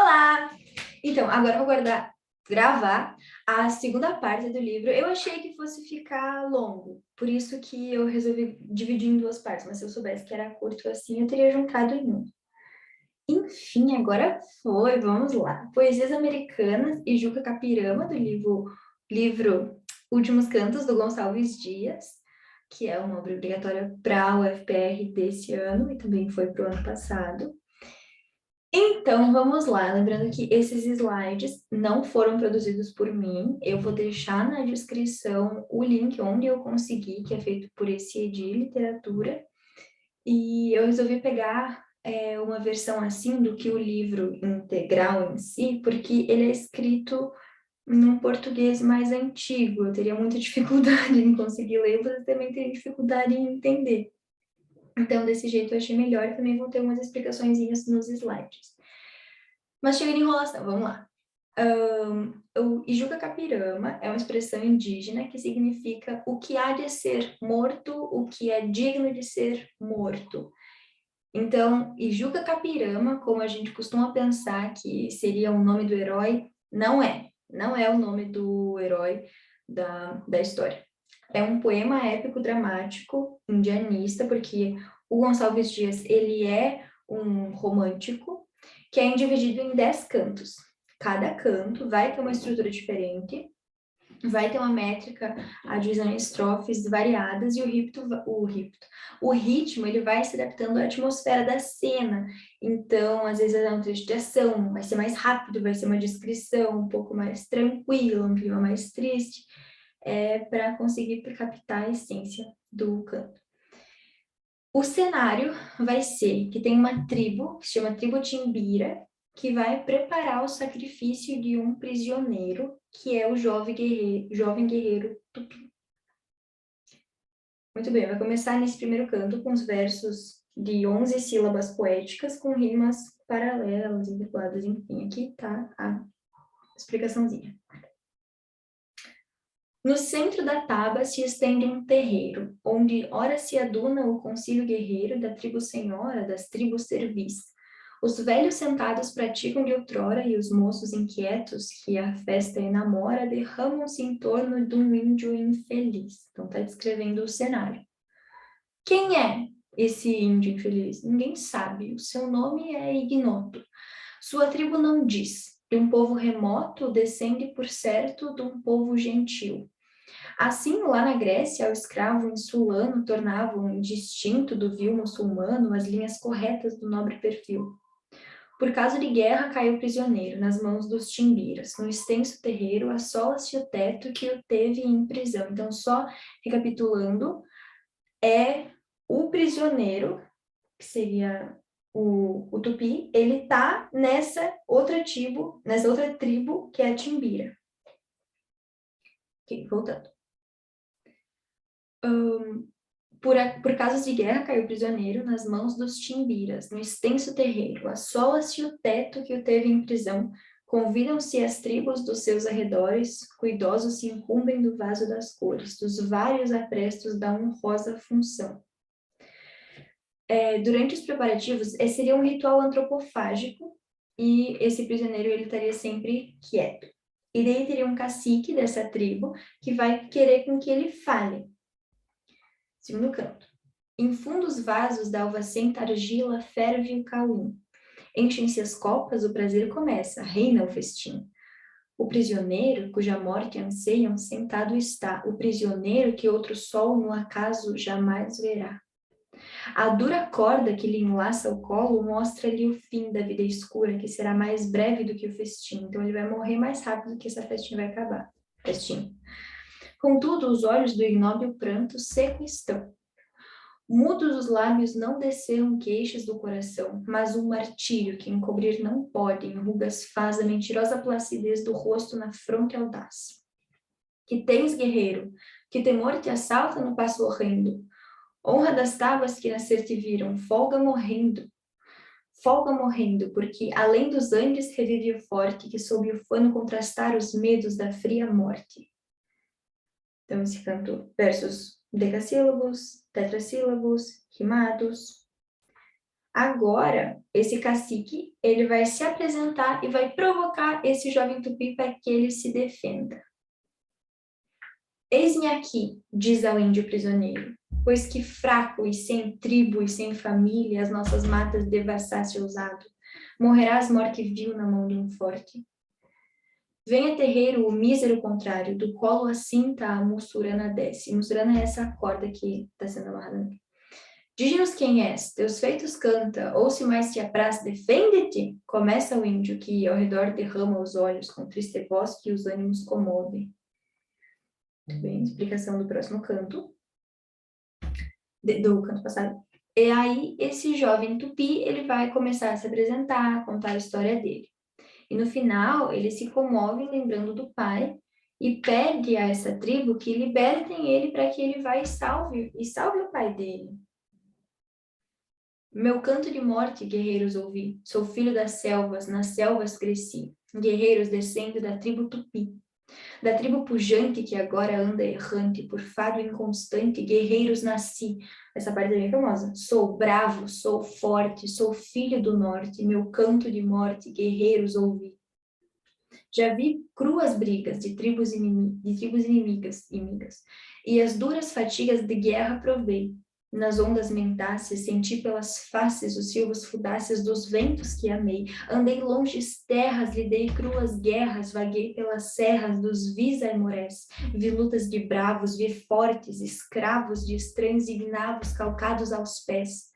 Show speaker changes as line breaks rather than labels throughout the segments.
Olá! Então, agora eu vou gravar a segunda parte do livro. Eu achei que fosse ficar longo, por isso que eu resolvi dividir em duas partes, mas se eu soubesse que era curto assim, eu teria juntado em um. Enfim, agora foi, vamos lá. Poesias Americanas e Juca Capirama, do livro Últimos Cantos, do Gonçalves Dias, que é uma obra obrigatória para o UFPR desse ano e também foi para o ano passado. Então, vamos lá. Lembrando que esses slides não foram produzidos por mim. Eu vou deixar na descrição o link onde eu consegui, que é feito por esse Edi Literatura. E eu resolvi pegar uma versão assim do que o livro integral em si, porque ele é escrito num português mais antigo. Eu teria muita dificuldade em conseguir ler, você também teria dificuldade em entender. Então, desse jeito eu achei melhor e também vão ter umas explicaçõezinhas nos slides. Mas chega de enrolação, vamos lá. O Ijuca Capirama é uma expressão indígena que significa o que há de ser morto, o que é digno de ser morto. Então, Ijuca Capirama, como a gente costuma pensar que seria o nome do herói, não é. Não é o nome do herói da história. É um poema épico dramático indianista, porque o Gonçalves Dias, ele é um romântico, que é dividido em 10 cantos. Cada canto vai ter uma estrutura diferente, vai ter uma métrica, a divisão em estrofes variadas e o ritmo ele vai se adaptando à atmosfera da cena. Então, às vezes é um trecho de ação, vai ser mais rápido, vai ser uma descrição um pouco mais tranquila, um clima mais triste, para conseguir captar a essência do canto. O cenário vai ser que tem uma tribo, que se chama Tribo Timbira, que vai preparar o sacrifício de um prisioneiro, que é o jovem guerreiro Tupi. Muito bem, vai começar nesse primeiro canto com os versos de 11 sílabas poéticas com rimas paralelas, intercaladas, enfim, aqui tá a explicaçãozinha. No centro da taba se estende um terreiro, onde ora se aduna o concílio guerreiro da tribo senhora, das tribos servis. Os velhos sentados praticam de outrora e os moços inquietos, que a festa enamora, derramam-se em torno de um índio infeliz. Então está descrevendo o cenário. Quem é esse índio infeliz? Ninguém sabe. O seu nome é ignoto. Sua tribo não diz. De um povo remoto descende, por certo, de um povo gentil. Assim, lá na Grécia, o escravo insulano tornavam indistinto do vil muçulmano as linhas corretas do nobre perfil. Por causa de guerra, caiu prisioneiro nas mãos dos timbiras. No extenso terreiro, assola-se o teto que o teve em prisão. Então, só recapitulando, é o prisioneiro, que seria o Tupi, ele tá nessa outra tribo, que é a Timbira. Ok, voltando. Por casos de guerra, caiu prisioneiro nas mãos dos timbiras, no extenso terreiro. Assola-se o teto que o teve em prisão. Convidam-se as tribos dos seus arredores, cuidosos se incumbem do vaso das cores, dos vários aprestos da honrosa função. Durante os preparativos, esse seria um ritual antropofágico, e esse prisioneiro ele estaria sempre quieto. E daí teria um cacique dessa tribo que vai querer com que ele fale. Segundo canto. Em fundos vasos da alvacenta argila ferve o cauim. Enchem-se as copas, o prazer começa, reina o festim. O prisioneiro, cuja morte anseiam, sentado está. O prisioneiro que outro sol no acaso jamais verá. A dura corda que lhe enlaça o colo mostra-lhe o fim da vida escura, que será mais breve do que o festim. Então ele vai morrer mais rápido que essa festinha vai acabar. Festim. Contudo, os olhos do ignóbil pranto seco estão. Mudos os lábios não desceram queixas do coração, mas um martírio que encobrir não pode, em rugas faz a mentirosa placidez do rosto na fronte audaz. Que tens, guerreiro, que temor te assalta no passo horrendo. Honra das tábuas que nascer te viram, folga morrendo, porque além dos Andes revive o forte, que sob o fano contrastar os medos da fria morte. Então, esse canto, versos decassílabos, tetrassílabos, rimados. Agora, esse cacique, ele vai se apresentar e vai provocar esse jovem tupi para que ele se defenda. Eis-me aqui, diz ao índio prisioneiro, pois que fraco e sem tribo e sem família as nossas matas devassaste ousado, morrerás morte vil na mão de um forte. Venha terreiro o mísero contrário, do colo a cinta a mussurana desce. Mussurana é essa corda que está sendo amarrada aqui. Dize-nos quem és, teus feitos canta, ou se mais te apraz, defende-te! Começa o índio, que ao redor derrama os olhos, com triste voz que os ânimos comove. Muito bem, explicação do próximo canto, do canto passado. E aí, esse jovem tupi, ele vai começar a se apresentar, contar a história dele. E no final, ele se comove lembrando do pai e pede a essa tribo que libertem ele para que ele vá e salve o pai dele. Meu canto de morte, guerreiros, ouvi. Sou filho das selvas, nas selvas cresci. Guerreiros descendo da tribo Tupi. Da tribo pujante que agora anda errante, por fado inconstante, guerreiros nasci. Essa parte é bem famosa. Sou bravo, sou forte, sou filho do norte. Meu canto de morte, guerreiros, ouvi. Já vi cruas brigas de tribos inimigas, e as duras fatigas de guerra provei. Nas ondas mentáceas, senti pelas faces os silvos fudáceos dos ventos que amei. Andei longes terras, lidei cruas guerras, vaguei pelas serras dos vis aimorés. Vi lutas de bravos, vi fortes, escravos de estranhos ignavos calcados aos pés.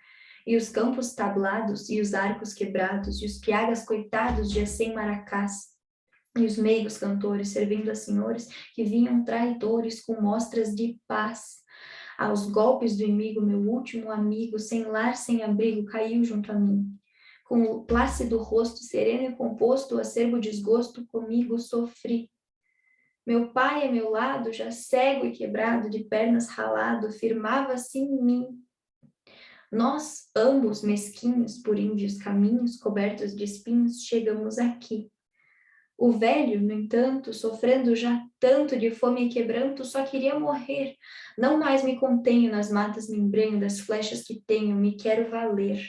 E os campos tablados, e os arcos quebrados, e os piagas coitados de Acém Maracás. E os meigos cantores, servindo a senhores que vinham traidores com mostras de paz. Aos golpes do inimigo, meu último amigo, sem lar, sem abrigo, caiu junto a mim. Com o plácido rosto, sereno e composto, acerbo desgosto, comigo sofri. Meu pai a meu lado, já cego e quebrado, de pernas ralado, firmava-se em mim. Nós, ambos mesquinhos, por índios caminhos, cobertos de espinhos, chegamos aqui. O velho, no entanto, sofrendo já tanto de fome e quebranto, só queria morrer. Não mais me contenho nas matas, me embrenho das flechas que tenho, me quero valer.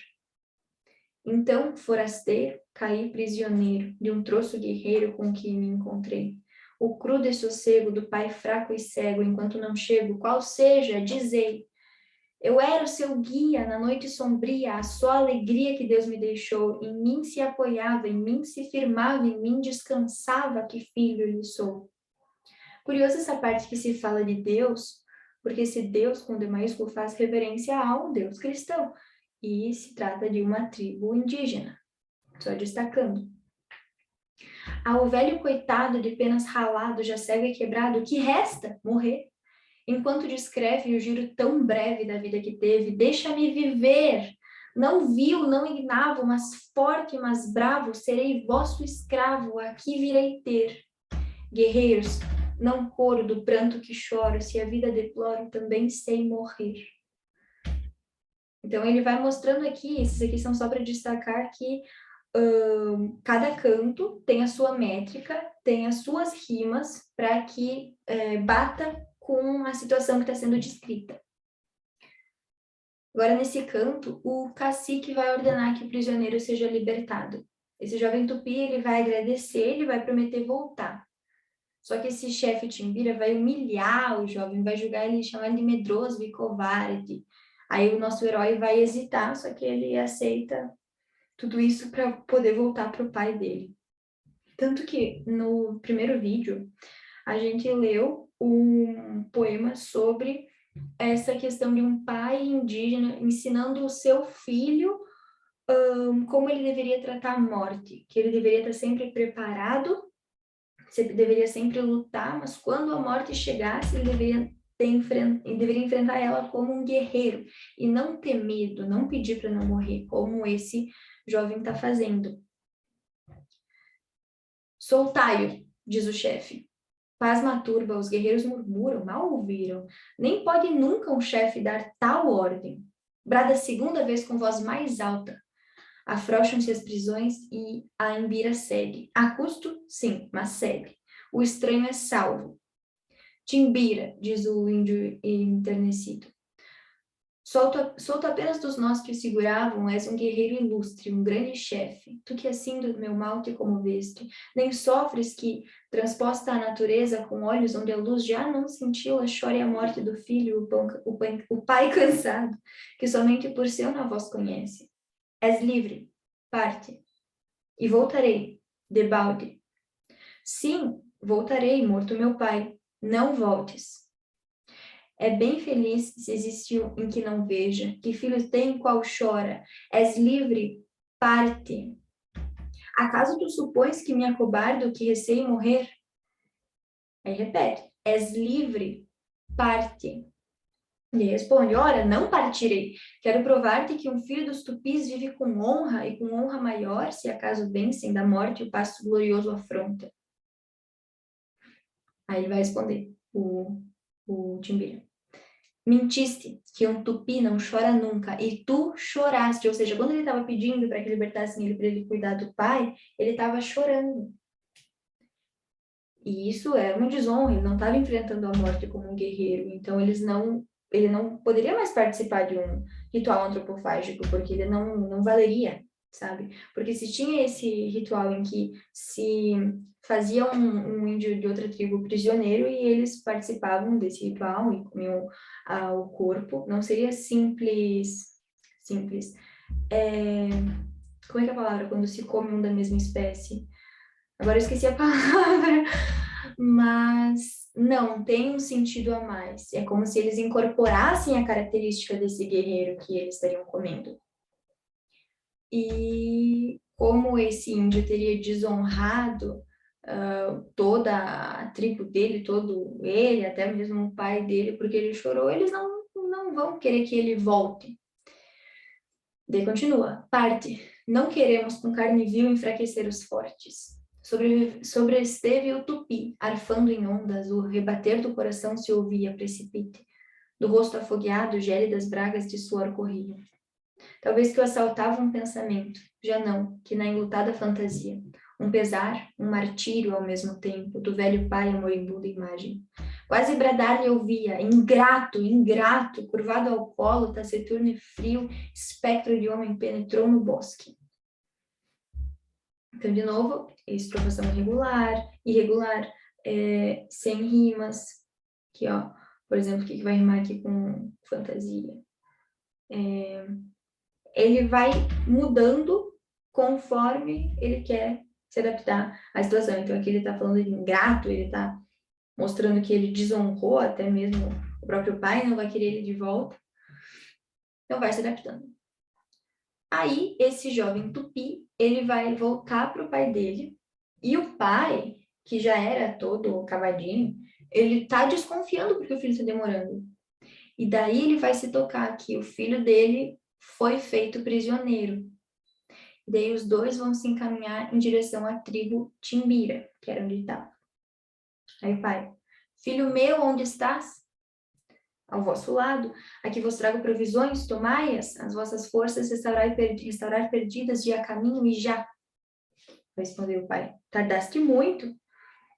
Então, forasteiro, caí prisioneiro de um troço guerreiro com que me encontrei. O cru dessossego do pai fraco e cego, enquanto não chego, qual seja, dizei. Eu era o seu guia na noite sombria, a só alegria que Deus me deixou. Em mim se apoiava, em mim se firmava, em mim descansava, que filho lhe sou. Curioso essa parte que se fala de Deus, porque esse Deus com D maiúsculo faz reverência a um Deus cristão, e se trata de uma tribo indígena. Só destacando. Ao velho coitado de penas ralado, já cego e quebrado, o que resta? Morrer. Enquanto descreve o giro tão breve da vida que teve, deixa-me viver. Não vil, não ignavo, mas forte, mas bravo, serei vosso escravo, aqui virei ter. Guerreiros, não coro do pranto que choro, se a vida deploro, também sei morrer. Então ele vai mostrando aqui, esses aqui são só para destacar que cada canto tem a sua métrica, tem as suas rimas, para que bata com a situação que está sendo descrita. Agora, nesse canto, o cacique vai ordenar que o prisioneiro seja libertado. Esse jovem tupi, ele vai agradecer, ele vai prometer voltar. Só que esse chefe Timbira vai humilhar o jovem, vai julgar ele, chamar ele de medroso e covarde. Aí o nosso herói vai hesitar, só que ele aceita tudo isso para poder voltar para o pai dele. Tanto que no primeiro vídeo, a gente leu um poema sobre essa questão de um pai indígena ensinando o seu filho como ele deveria tratar a morte, que ele deveria estar sempre preparado, deveria sempre lutar, mas quando a morte chegasse, ele deveria enfrentar ela como um guerreiro e não ter medo, não pedir para não morrer, como esse jovem está fazendo. Soltai-o, diz o chefe. Pasma a turba, os guerreiros murmuram, mal ouviram. Nem pode nunca um chefe dar tal ordem. Brada a segunda vez com voz mais alta. Afrouxam-se as prisões e a Embira segue. A custo, sim, mas segue. O estranho é salvo. Timbira, diz o índio enternecido. Solto apenas dos nós que o seguravam, és um guerreiro ilustre, um grande chefe. Tu que assim do meu mal te comoveste, nem sofres que, transposta à natureza, com olhos onde a luz já não cintila, chore a morte do filho, o pai cansado, que somente por seu na voz conhece. És livre, parte, e voltarei, debalde. Sim, voltarei, morto meu pai, não voltes. É bem feliz se existiu em que não veja, que filhos tem qual chora, és livre, parte. Acaso tu supões que me acobardo, que receio morrer? Aí repete, és livre, parte. Ele responde, ora, não partirei, quero provar-te que um filho dos tupis vive com honra, e com honra maior, se acaso vencem da morte o passo glorioso afronta. Aí ele vai responder, o Timbira. Mentiste que um tupi não chora nunca, e tu choraste. Ou seja, quando ele estava pedindo para que libertassem ele para ele cuidar do pai, ele estava chorando. E isso é uma desonra, ele não estava enfrentando a morte como um guerreiro. Então, ele não poderia mais participar de um ritual antropofágico, porque ele não valeria, sabe? Porque se tinha esse ritual em que se fazia um índio de outra tribo prisioneiro e eles participavam desse ritual e comiam o corpo, não seria simples. Como é que é a palavra? Quando se come um da mesma espécie. Agora eu esqueci a palavra. Mas não, tem um sentido a mais. É como se eles incorporassem a característica desse guerreiro que eles estariam comendo. E como esse índio teria desonrado toda a tribo dele, todo ele, até mesmo o pai dele, porque ele chorou, eles não vão querer que ele volte. Daí continua, parte, não queremos com carne vil enfraquecer os fortes. Sobreesteve o tupi, arfando em ondas, o rebater do coração se ouvia a precipite. Do rosto afogueado, gélidas bragas de suor corriam. Talvez que o assaltava um pensamento, já não, que na enlutada fantasia. Um pesar, um martírio ao mesmo tempo, do velho pai a moribunda imagem. Quase bradar-lhe ouvia, ingrato, ingrato, curvado ao colo, taciturno e frio, espectro de homem penetrou no bosque. Então, de novo, estrofação irregular, sem rimas. Aqui, ó, por exemplo, o que vai rimar aqui com fantasia? Ele vai mudando conforme ele quer se adaptar à situação. Então, aqui ele está falando de ingrato, ele está mostrando que ele desonrou até mesmo o próprio pai, não vai querer ele de volta. Então, vai se adaptando. Aí, esse jovem tupi, ele vai voltar para o pai dele, e o pai, que já era todo cavadinho, ele tá desconfiando porque o filho está demorando. E daí ele vai se tocar que o filho dele foi feito prisioneiro. E daí os dois vão se encaminhar em direção à tribo Timbira, que era onde estava. Aí o pai, filho meu, onde estás? Ao vosso lado, aqui vos trago provisões, tomai-as, as vossas forças restaurar perdidas de a caminho e já. Respondeu o pai, tardaste muito.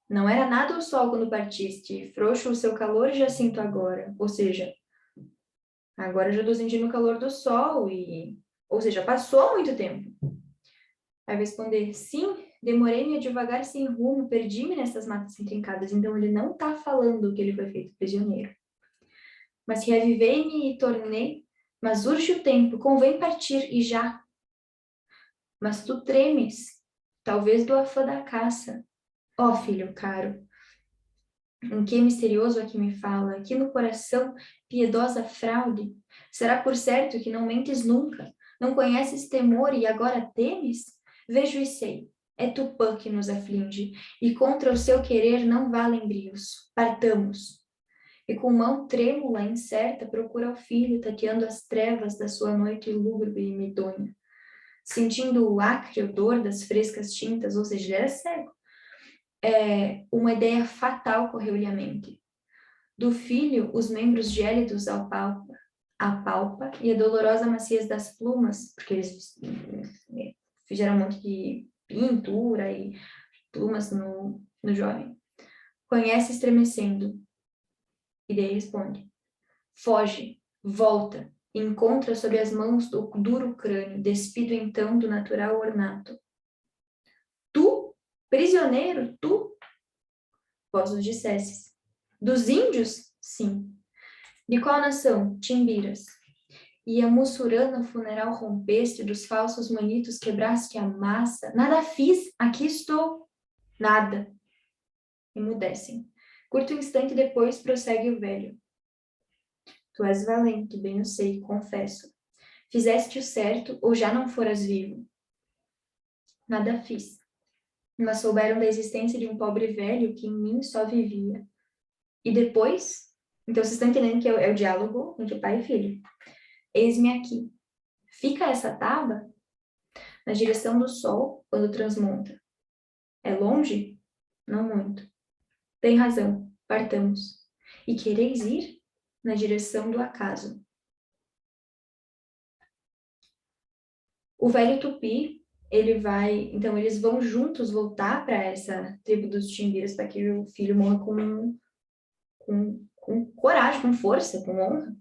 Não era nada o sol quando partiste, frouxo o seu calor já sinto agora. Ou seja, agora já estou sentindo o calor do sol ou seja, passou muito tempo. Vai responder, sim, demorei-me a devagar sem rumo, perdi-me nessas matas intrincadas. Então ele não está falando que ele foi feito prisioneiro. Mas reavivei-me e tornei, mas urge o tempo, convém partir e já. Mas tu tremes, talvez do afã da caça. Ó filho caro, um que misterioso aqui me fala, aqui no coração, piedosa fraude. Será por certo que não mentes nunca? Não conheces temor e agora temes? Vejo e sei, é Tupã que nos aflige, e contra o seu querer não valem brios. Partamos. E com mão trêmula, incerta, procura o filho, tateando as trevas da sua noite lúgubre e medonha. Sentindo o acre odor das frescas tintas, ou seja, ele era cego. Uma ideia fatal correu-lhe à mente. Do filho, os membros gélidos apalpa, e a dolorosa maciez das plumas, porque eles fizeram um monte de pintura e plumas no jovem. Conhece estremecendo. E daí responde, foge, volta, e encontra sob as mãos o duro crânio, despido então do natural ornato. Tu, prisioneiro, tu? Vós os dissestes. Dos índios? Sim. De qual nação? Timbiras. E a mussurana funeral rompeste, dos falsos manitos quebraste a massa. Nada fiz, aqui estou. Nada. Emudecem. Curto instante depois prossegue o velho. Tu és valente, bem eu sei, confesso. Fizeste o certo ou já não foras vivo? Nada fiz. Mas souberam da existência de um pobre velho que em mim só vivia. E depois? Então vocês estão entendendo que é o diálogo entre pai e filho. Eis-me aqui. Fica essa taba na direção do sol quando transmonta. É longe? Não muito. Tem razão, partamos. E quereis ir? Na direção do acaso. O velho Tupi, ele vai... Então, eles vão juntos voltar para essa tribo dos Timbiras para que o filho morra com coragem, com força, com honra.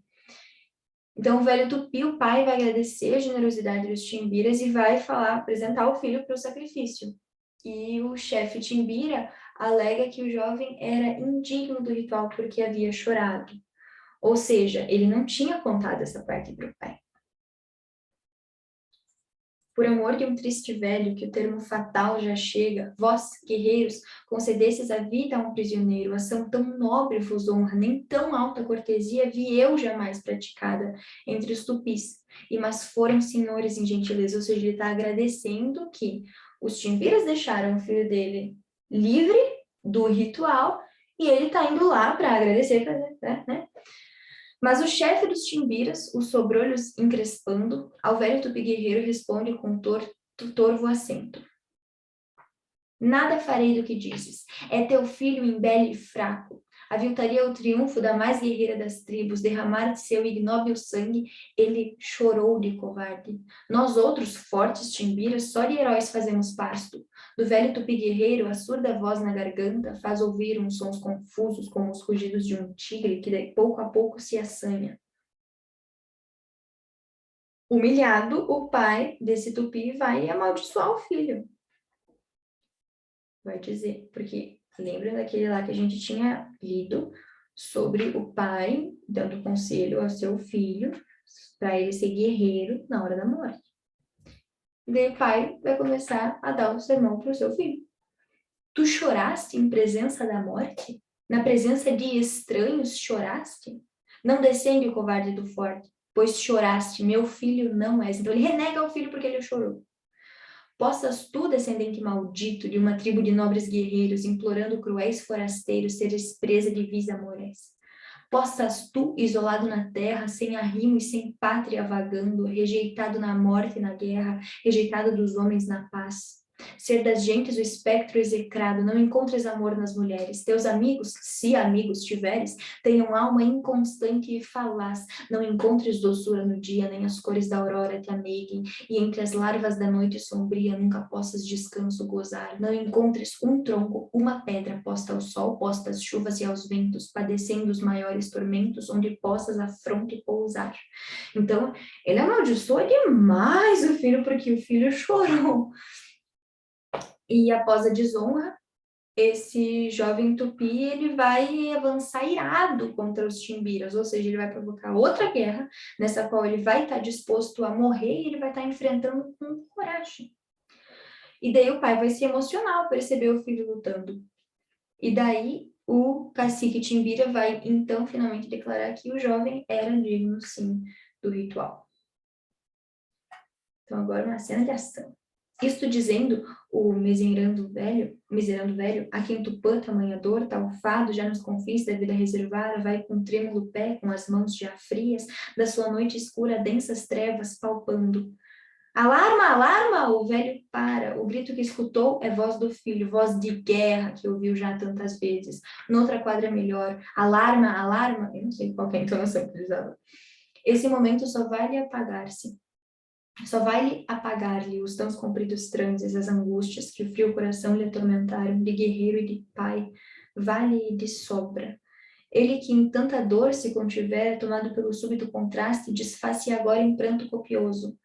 Então, o velho Tupi, o pai, vai agradecer a generosidade dos Timbiras e vai apresentar o filho para o sacrifício. E o chefe Timbira alega que o jovem era indigno do ritual porque havia chorado. Ou seja, ele não tinha contado essa parte para o pai. Por amor de um triste velho, que o termo fatal já chega, vós, guerreiros, concedesses a vida a um prisioneiro, ação tão nobre vos honra, nem tão alta cortesia vi eu jamais praticada entre os tupis. E mas foram senhores em gentileza, ou seja, ele está agradecendo que os timbiras deixaram o filho dele livre do ritual e ele está indo lá para agradecer, né? Mas o chefe dos timbiras, os sobrolhos encrespando, ao velho tupi-guerreiro responde com torvo acento. Nada farei do que dizes. É teu filho embele e fraco. Aviltaria o triunfo da mais guerreira das tribos, derramar de seu ignóbil sangue, ele chorou de covarde. Nós outros, fortes timbiras, só de heróis fazemos pasto. Do velho tupi-guerreiro, a surda voz na garganta faz ouvir uns sons confusos como os rugidos de um tigre que de pouco a pouco se assanha. Humilhado, o pai desse tupi vai amaldiçoar o filho. Vai dizer, porque lembra daquele lá que a gente tinha lido sobre o pai dando conselho ao seu filho para ele ser guerreiro na hora da morte. E daí o pai vai começar a dar um sermão para o seu filho. Tu choraste em presença da morte? Na presença de estranhos choraste? Não descende o covarde do forte, pois choraste, meu filho não és. Então ele renega o filho porque ele chorou. Possas tu, descendente maldito de uma tribo de nobres guerreiros, implorando cruéis forasteiros, seres presa de vis amores. Possas tu, isolado na terra, sem arrimo e sem pátria vagando, rejeitado na morte e na guerra, rejeitado dos homens na paz. Ser das gentes o espectro execrado, não encontres amor nas mulheres. Teus amigos, se amigos tiveres, tenham alma inconstante e falaz. Não encontres doçura no dia, nem as cores da aurora te ameiguem, e entre as larvas da noite sombria nunca possas descanso gozar. Não encontres um tronco, uma pedra posta ao sol, posta às chuvas e aos ventos, padecendo os maiores tormentos, onde possas a fronte pousar. Então, ele amaldiçoa demais o filho, porque o filho chorou. E após a desonra, esse jovem tupi, ele vai avançar irado contra os timbiras, ou seja, ele vai provocar outra guerra, nessa qual ele vai estar disposto a morrer e ele vai estar enfrentando com coragem. E daí o pai vai se emocionar ao perceber o filho lutando. E daí o cacique timbira vai, então, finalmente declarar que o jovem era digno, sim, do ritual. Então, agora uma cena de ação. Isto dizendo, o miserando velho, a quem Tupã, tamanha dor, tal fado, já nos confins da vida reservada, vai com trêmulo pé, com as mãos já frias, da sua noite escura, densas trevas, palpando. Alarma, alarma! O velho para. O grito que escutou é voz do filho, voz de guerra, que ouviu já tantas vezes. Noutra quadra melhor, alarma, alarma! Eu não sei qual é a entonação que ele usava. Esse momento só vai apagar-se. Só vai apagar-lhe os tão compridos transes, as angústias que o frio coração lhe atormentaram, de guerreiro e de pai, vale de sobra. Ele que em tanta dor se contivera, tomado pelo súbito contraste, desfaz-se agora em pranto copioso,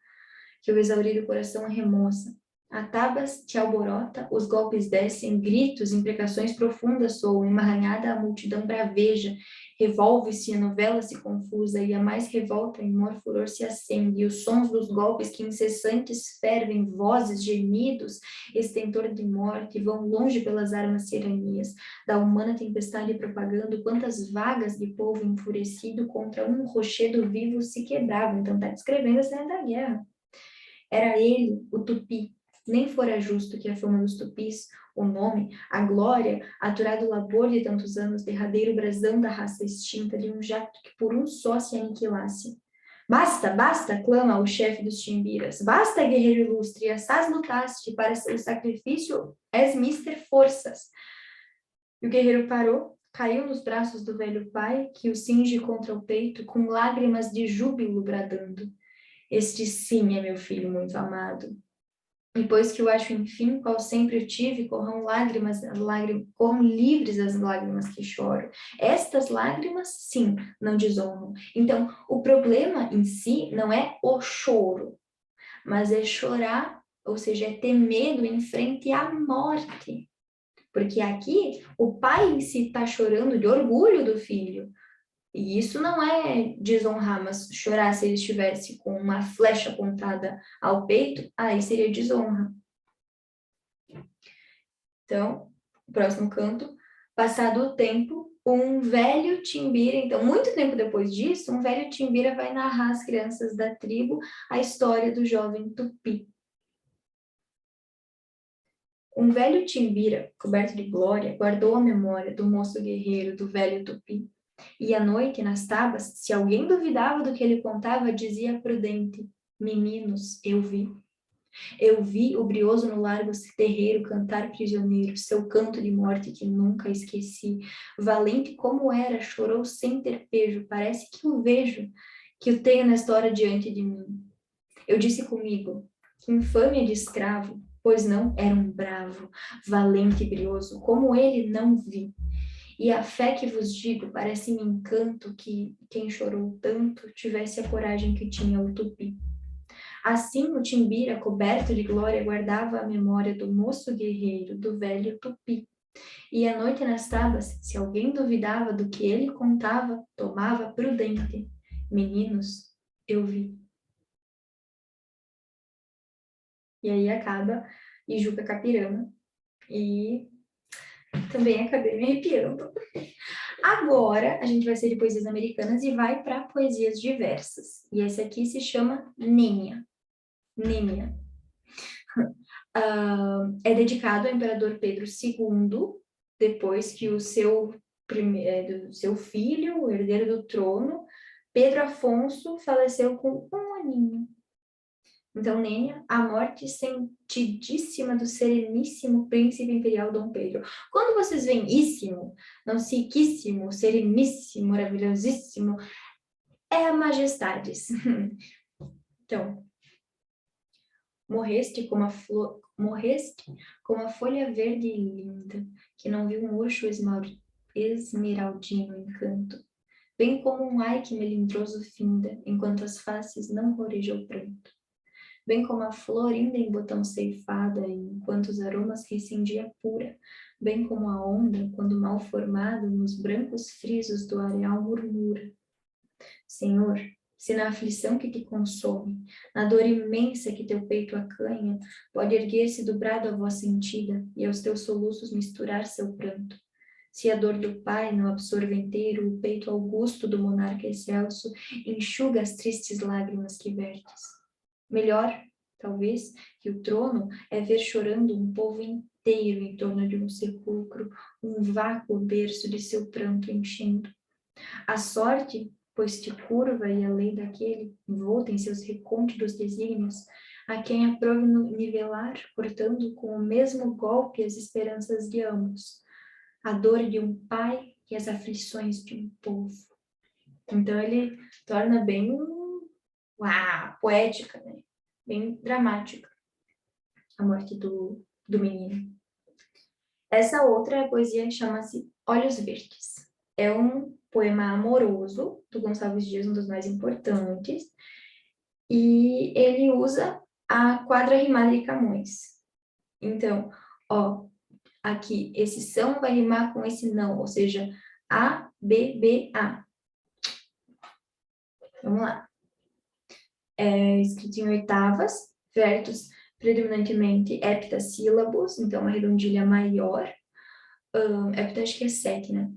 que o exaurido coração remoça. A tabas te alborota, os golpes descem, gritos, imprecações profundas soam, emaranhada a multidão braveja, revolve-se, a novela se confusa, e a mais revolta em maior furor se acende, e os sons dos golpes que incessantes fervem, vozes, gemidos, estentor de morte, vão longe pelas armas seranias, da humana tempestade propagando, quantas vagas de povo enfurecido contra um rochedo vivo se quebravam. Então está descrevendo a cena da guerra. Era ele, o Tupi. Nem fora justo que a fama dos tupis, o nome, a glória, aturado labor de tantos anos, derradeiro brasão da raça extinta, de um jacto que por um só se aniquilasse. Basta, basta, clama o chefe dos timbiras. Basta, guerreiro ilustre, assaz lutaste, para o sacrifício és mister forças. E o guerreiro parou, caiu nos braços do velho pai, que o cinge contra o peito, com lágrimas de júbilo bradando. Este sim é meu filho muito amado. E pois que eu acho, enfim, qual sempre eu tive, corram corram livres as lágrimas que choro. Estas lágrimas, sim, não desonram. Então, o problema em si não é o choro, mas é chorar, ou seja, é ter medo em frente à morte. Porque aqui, o pai em si está chorando de orgulho do filho. E isso não é desonrar, mas chorar se ele estivesse com uma flecha apontada ao peito, aí seria desonra. Então, o próximo canto. Passado o tempo, um velho timbira, então, muito tempo depois disso, um velho timbira vai narrar às crianças da tribo a história do jovem Tupi. Um velho timbira, coberto de glória, guardou a memória do moço guerreiro, do velho Tupi. E à noite, nas tabas, se alguém duvidava do que ele contava, dizia prudente: meninos, eu vi. Eu vi o brioso no largo terreiro cantar prisioneiro, seu canto de morte que nunca esqueci. Valente como era, chorou sem ter pejo, parece que o vejo, que o tenho na história diante de mim. Eu disse comigo, que infâmia de escravo, pois não, era um bravo, valente e brioso, como ele não vi. E a fé que vos digo, parece-me encanto que quem chorou tanto tivesse a coragem que tinha o Tupi. Assim o Timbira, coberto de glória, guardava a memória do moço guerreiro, do velho Tupi. E à noite nas tabas, se alguém duvidava do que ele contava, tomava prudente. Meninos, eu vi. E aí acaba Ijuca Capirama. E também acabei me arrepiando. Agora, a gente vai ser de poesias americanas e vai para poesias diversas. E esse aqui se chama Nênia. Nênia. É dedicado ao imperador Pedro II, depois que o do seu filho, o herdeiro do trono, Pedro Afonso, faleceu com um aninho. Então, Nênia, a morte sentidíssima do sereníssimo príncipe imperial Dom Pedro. Quando vocês veem íssimo, não siquíssimo, sereníssimo, maravilhosíssimo, é a majestades. Então, morreste como a flor, morreste como a folha verde e linda, que não viu um murcho esmeraldino encanto, bem como um ai que melindroso finda, enquanto as faces não roreja o pranto. Bem como a flor ainda em botão ceifada, enquanto os aromas recendia pura, bem como a onda, quando mal formada, nos brancos frisos do areal murmura. Senhor, se na aflição que te consome, na dor imensa que teu peito acanha, pode erguer-se dobrado a voz sentida e aos teus soluços misturar seu pranto. Se a dor do pai não absorve inteiro o peito augusto do monarca excelso, enxuga as tristes lágrimas que vertes. Melhor, talvez, que o trono é ver chorando um povo inteiro em torno de um sepulcro, um vácuo berço de seu pranto enchendo. A sorte, pois te curva e a lei daquele, envolta em seus recônditos desígnios, a quem aprove nivelar, cortando com o mesmo golpe as esperanças de ambos, a dor de um pai e as aflições de um povo. Então ele torna bem poética, né? Bem dramática a morte do menino. Essa outra poesia chama-se Olhos Verdes. É um poema amoroso do Gonçalves Dias, um dos mais importantes, e ele usa a quadra rimada de Camões. Então, ó, aqui, esse são vai rimar com esse não, ou seja, A, B, B, A. Vamos lá. É escrito em oitavas, versos predominantemente heptassílabos, então uma redondilha maior. Hepta acho que é 7, né?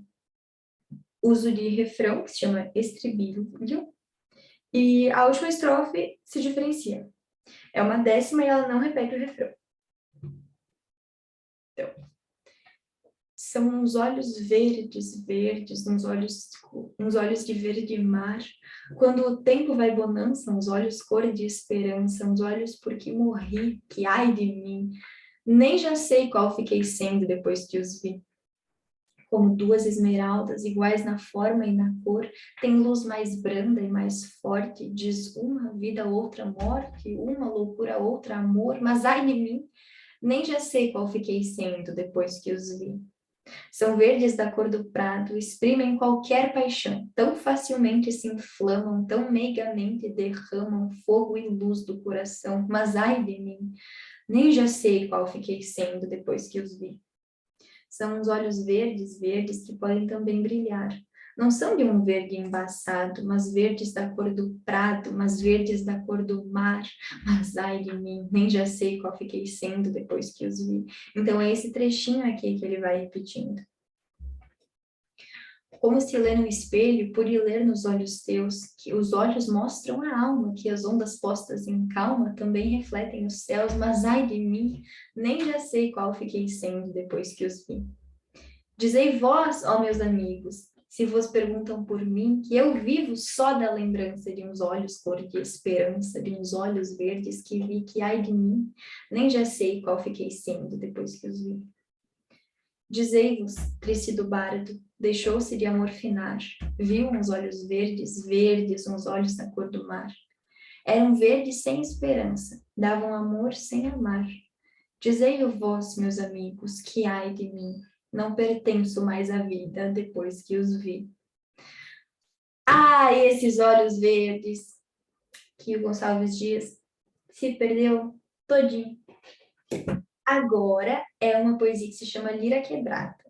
Uso de refrão, que se chama estribilho. E a última estrofe se diferencia. É uma décima e ela não repete o refrão. Então, são uns olhos verdes, verdes, uns olhos de verde mar. Quando o tempo vai bonança, uns olhos cor de esperança, uns olhos porque morri, que ai de mim. Nem já sei qual fiquei sendo depois que os vi. Como duas esmeraldas, iguais na forma e na cor, tem luz mais branda e mais forte, diz uma vida, outra morte, uma loucura, outra amor, mas ai de mim, nem já sei qual fiquei sendo depois que os vi. São verdes da cor do prado, exprimem qualquer paixão, tão facilmente se inflamam, tão meigamente derramam fogo e luz do coração, mas ai de mim, nem já sei qual fiquei sendo depois que os vi. São os olhos verdes, verdes que podem também brilhar. Não são de um verde embaçado, mas verdes da cor do prado, mas verdes da cor do mar. Mas ai de mim, nem já sei qual fiquei sendo depois que os vi. Então é esse trechinho aqui que ele vai repetindo. Como se lê no espelho, pude ler nos olhos teus, que os olhos mostram a alma, que as ondas postas em calma também refletem os céus, mas ai de mim, nem já sei qual fiquei sendo depois que os vi. Dizei vós, ó meus amigos, se vos perguntam por mim, que eu vivo só da lembrança de uns olhos cor de esperança, de uns olhos verdes que vi que ai de mim, nem já sei qual fiquei sendo depois que os vi. Dizei-vos, triste do bardo, deixou-se de amor finar, viu uns olhos verdes, verdes, uns olhos da cor do mar. Eram verdes sem esperança, davam amor sem amar. Dizei-o vós, meus amigos, que ai de mim, não pertenço mais à vida depois que os vi. Ah, esses olhos verdes, que o Gonçalves Dias se perdeu todinho. Agora é uma poesia que se chama Lira Quebrada.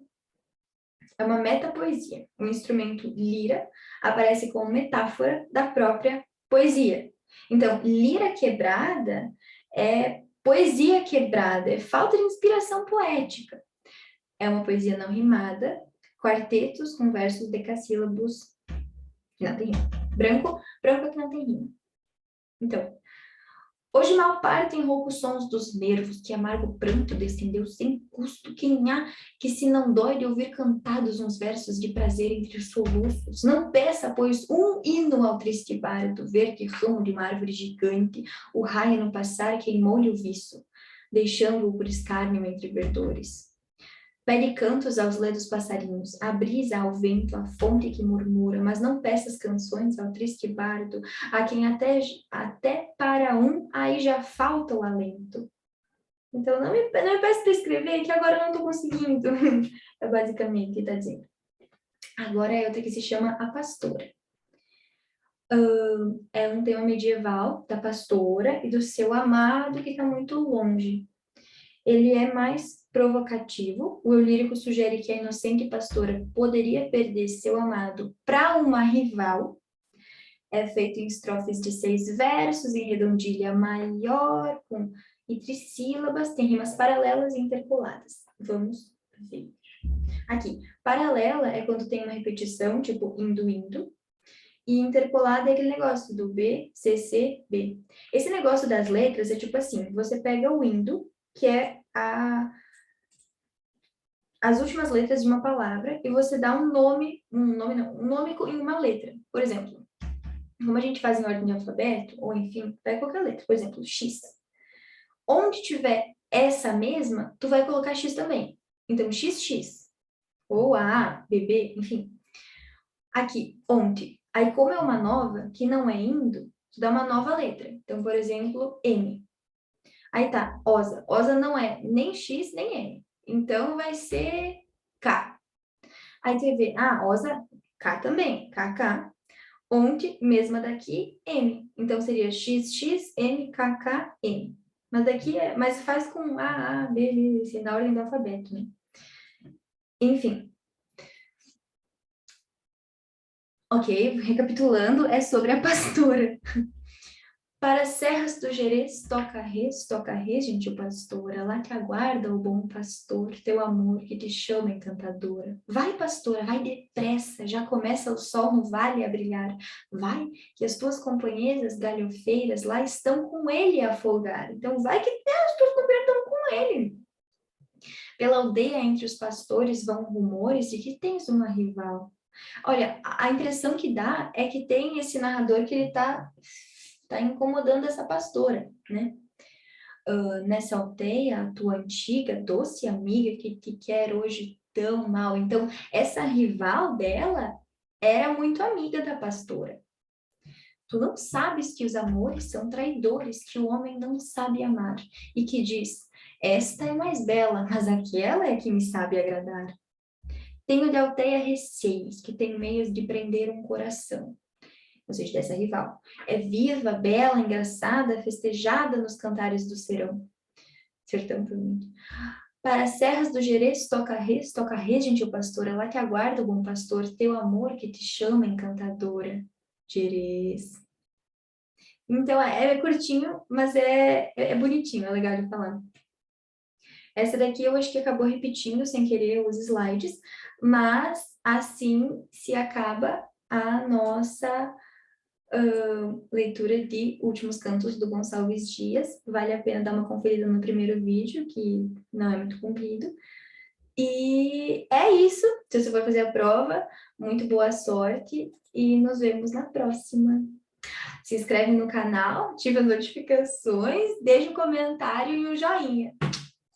É uma metapoesia. O instrumento lira aparece como metáfora da própria poesia. Então, lira quebrada é poesia quebrada, é falta de inspiração poética. É uma poesia não rimada, quartetos com versos decassílabos que não tem rima. Branco é que não tem rima. Então, hoje mal partem roucos sons dos nervos, que amargo pranto descendeu sem custo. Quem há que se não dói de ouvir cantados uns versos de prazer entre soluços? Não peça, pois, um hino ao triste bardo, verde ramo de uma árvore gigante, o raio no passar queimou-lhe o viço, deixando-o por escárnio entre verdores. Pede cantos aos ledos passarinhos, a brisa ao vento, a fonte que murmura, mas não peças canções ao triste bardo, a quem até para um aí já falta o alento. Então, não me peça para escrever, que agora eu não estou conseguindo. É basicamente o que está dizendo. Agora é outra que se chama A Pastora. É um tema medieval da pastora e do seu amado que está muito longe. Ele é mais provocativo. O eu lírico sugere que a inocente pastora poderia perder seu amado para uma rival. É feito em estrofes de 6 versos, em redondilha maior, com e trissílabas, tem rimas paralelas e intercaladas. Vamos ver. Aqui, paralela é quando tem uma repetição, tipo indo, indo, e intercolada é aquele negócio do B, C, C, B. Esse negócio das letras é tipo assim, você pega o indo, que é as últimas letras de uma palavra, e você dá um nome em uma letra. Por exemplo, como a gente faz em ordem de alfabeto, ou enfim, pega qualquer letra, por exemplo, X. Onde tiver essa mesma, tu vai colocar X também. Então, XX, ou A, BB, enfim. Aqui, onde. Aí, como é uma nova, que não é indo, tu dá uma nova letra. Então, por exemplo, M. Aí tá, OSA. OSA não é nem X, nem M. Então, vai ser K. Aí tu vai ver, OSA K também, KK. Onde, mesma daqui, M. Então, seria XX, M, KK, M. Mas daqui mas faz com A, B, B, C, na ordem do alfabeto, né? Enfim. Ok, recapitulando, é sobre a pastora. Para Serras do Gerês, toca res, gentil pastora, lá te aguarda o bom pastor, teu amor que te chama encantadora. Vai, pastora, vai depressa, já começa o sol no vale a brilhar. Vai, que as tuas companheiras galhofeiras lá estão com ele a folgar. Então, vai que as tuas companheiras estão com ele. Pela aldeia entre os pastores vão rumores de que tens uma rival. Olha, a impressão que dá é que tem esse narrador que ele tá incomodando essa pastora, né? Nessa aldeia, a tua antiga, doce amiga que te quer hoje tão mal. Então, essa rival dela era muito amiga da pastora. Tu não sabes que os amores são traidores, que o homem não sabe amar, e que diz, esta é mais bela, mas aquela é que me sabe agradar. Tenho de aldeia receios, que tem meios de prender um coração. Ou seja, dessa rival. É viva, bela, engraçada, festejada nos cantares do sertão também. Para as serras do Gerês, toca res, gentil pastora, lá que aguarda o bom pastor, teu amor que te chama, encantadora, Gerês. Então, é curtinho, mas é bonitinho, é legal de falar. Essa daqui eu acho que acabou repetindo sem querer os slides, mas assim se acaba a nossa leitura de Últimos Cantos do Gonçalves Dias. Vale a pena dar uma conferida no primeiro vídeo, que não é muito comprido. E é isso. Se você for fazer a prova, muito boa sorte e nos vemos na próxima. Se inscreve no canal, ativa as notificações, deixa um comentário e um joinha.